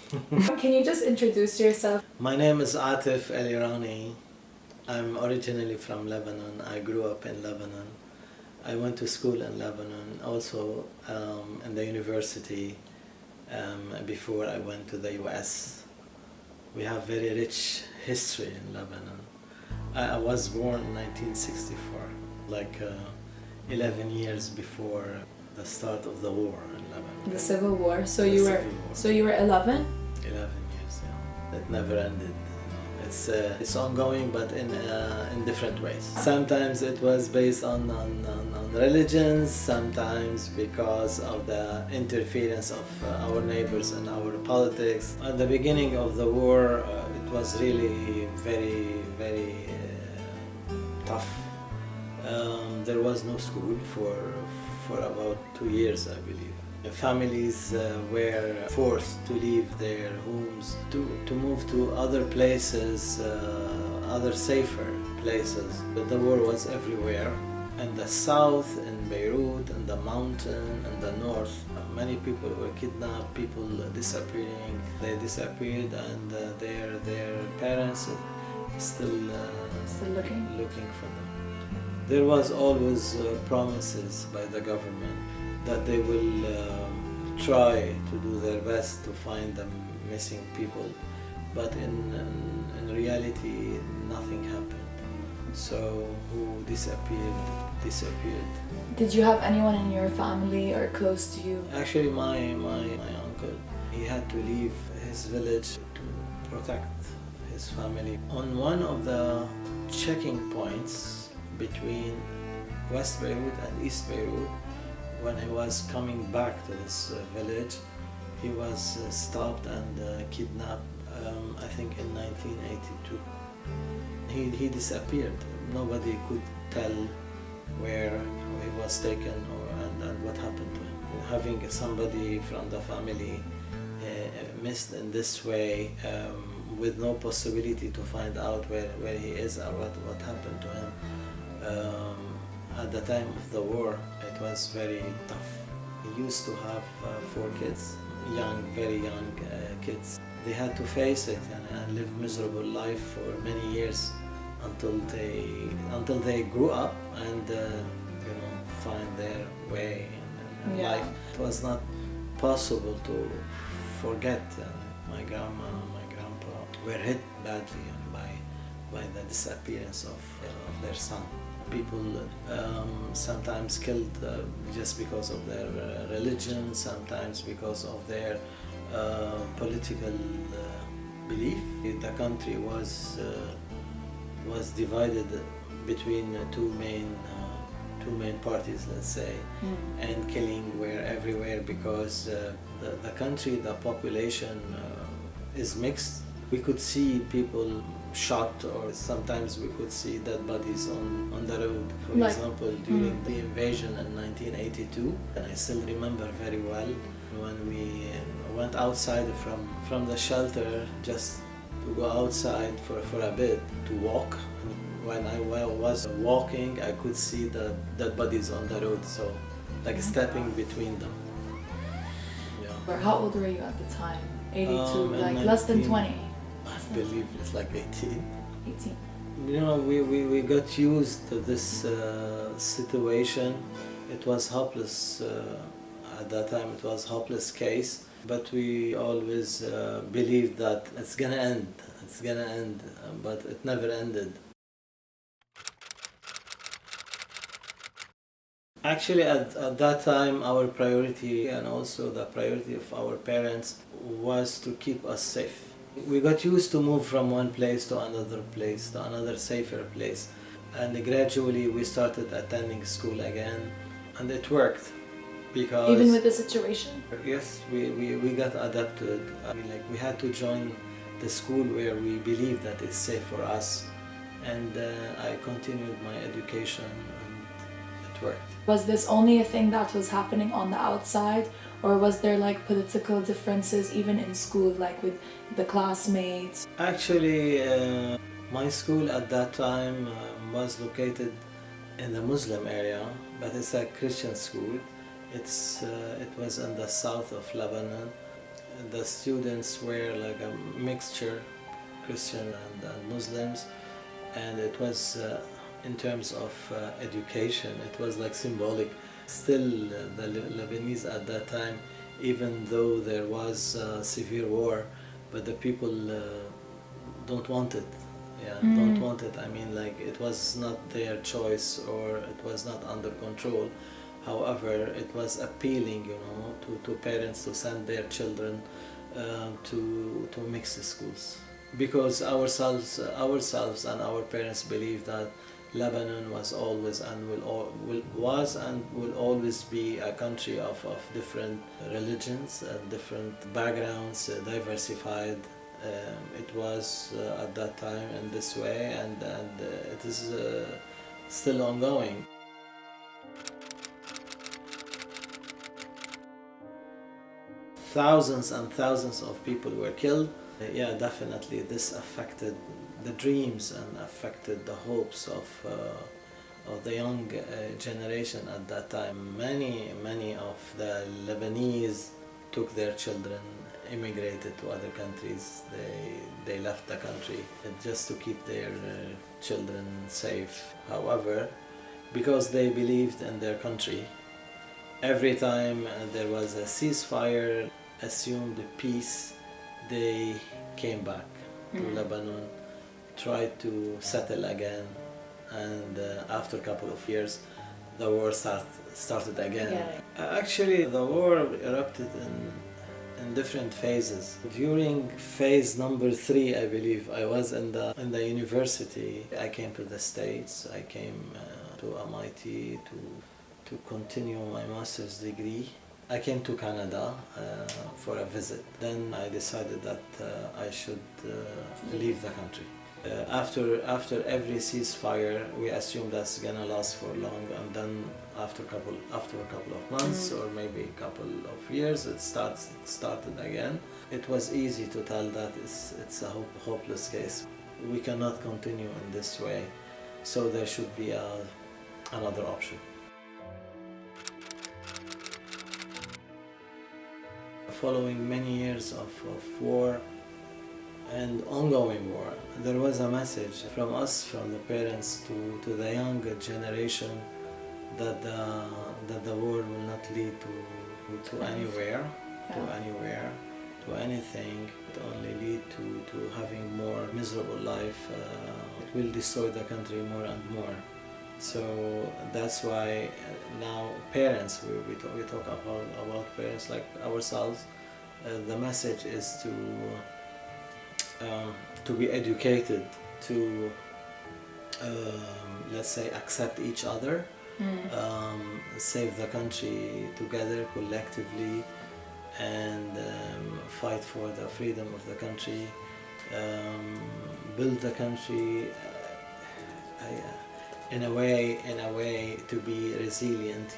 Can you just introduce yourself? My name is Atif El Irani. I'm originally from Lebanon. I grew up in Lebanon. I went to school in Lebanon, also in the university before I went to the US. We have very rich history in Lebanon. I was born in 1964, like 11 years before the start of the war in Lebanon. The Civil War. So The you were Civil War. so you were 11? 11 years, yeah. It never ended. It's ongoing, but in different ways. Sometimes it was based on religions, sometimes because of the interference of our neighbors in our politics. At the beginning of the war, it was really very tough. There was no school for about 2 years, I believe. Families were forced to leave their homes to move to other places, other safer places. But the war was everywhere. In the south, in Beirut, in the mountain, in the north, many people were kidnapped, people disappearing. They disappeared, and their parents still looking for them. There was always promises by the government that they will try to do their best to find the missing people, but in reality nothing happened. So who disappeared. Did you have anyone in your family or close to you? Actually, my uncle, he had to leave his village to protect his family. On one of the checking points between West Beirut and East Beirut, when he was coming back to his village, he was stopped and kidnapped, I think in 1982. He disappeared. Nobody could tell where he was taken and what happened to him. Having somebody from the family missed in this way, with no possibility to find out where he is or what happened to him, at the time of the war, it was very tough. He used to have 4 kids, very young kids. They had to face it and live miserable life for many years until they grew up and find their way in life. It was not possible to forget. My grandma, my grandpa were hit badly by the disappearance of their son. People sometimes killed just because of their religion, sometimes because of their political belief. The country was divided between two main parties, let's say, and killing were everywhere because the country, the population is mixed. We could see people shot, or sometimes we could see dead bodies on the road. For example, during the invasion in 1982, and I still remember very well when we went outside from the shelter just to go outside for a bit to walk. And when I was walking, I could see the dead bodies on the road, so like stepping between them. Yeah. How old were you at the time? 82, like 19, less than 20? I believe it's like 18. 18. We got used to this situation. It was hopeless. At that time, it was hopeless case. But we always believed that it's gonna end. But it never ended. Actually, at that time, our priority and also the priority of our parents was to keep us safe. We got used to move from one place to another safer place. And gradually we started attending school again, and it worked. Because even with the situation? Yes, we got adapted. We had to join the school where we believe that it's safe for us. And I continued my education, and it worked. Was this only a thing that was happening on the outside, or was there like political differences even in school, like with the classmates? Actually, my school at that time was located in the Muslim area, but it's a Christian school. It was in the south of Lebanon. the students were like a mixture, Christian and Muslims, and it was in terms of education, it was like symbolic. Still, the Lebanese at that time, even though there was severe war, but the people don't want it. Yeah, don't want it. I mean, like, it was not their choice or it was not under control. However, it was appealing, you know, to parents to send their children to mixed schools, because ourselves and our parents believe that Lebanon was always and will always be a country of different religions and different backgrounds, diversified. It was at that time in this way, and it is still ongoing. Thousands and thousands of people were killed. Yeah, definitely this affected the dreams and affected the hopes of the young generation at that time. Many of the Lebanese took their children, immigrated to other countries. They left the country just to keep their children safe. However, because they believed in their country, every time there was a ceasefire, assumed peace, they came back to Lebanon, tried to settle again, and after a couple of years, the war started again. Yeah. Actually, the war erupted in different phases. During phase number 3, I believe, I was in the university. I came to the States. I came to MIT to continue my master's degree. I came to Canada for a visit. Then I decided that I should leave the country. After every ceasefire, we assume that's gonna last for long, and then after a couple of months or maybe a couple of years, it started again. It was easy to tell that it's a hopeless case. We cannot continue in this way, so there should be another option. Following many years of war and ongoing war, there was a message from us, from the parents to the younger generation, that the war will not lead to anywhere, to anything. It only lead to having more miserable life. It will destroy the country more and more. So that's why now parents, we talk about parents like ourselves. The message is to be educated, to let's say accept each other, save the country together collectively, and fight for the freedom of the country, build the country in a way to be resilient.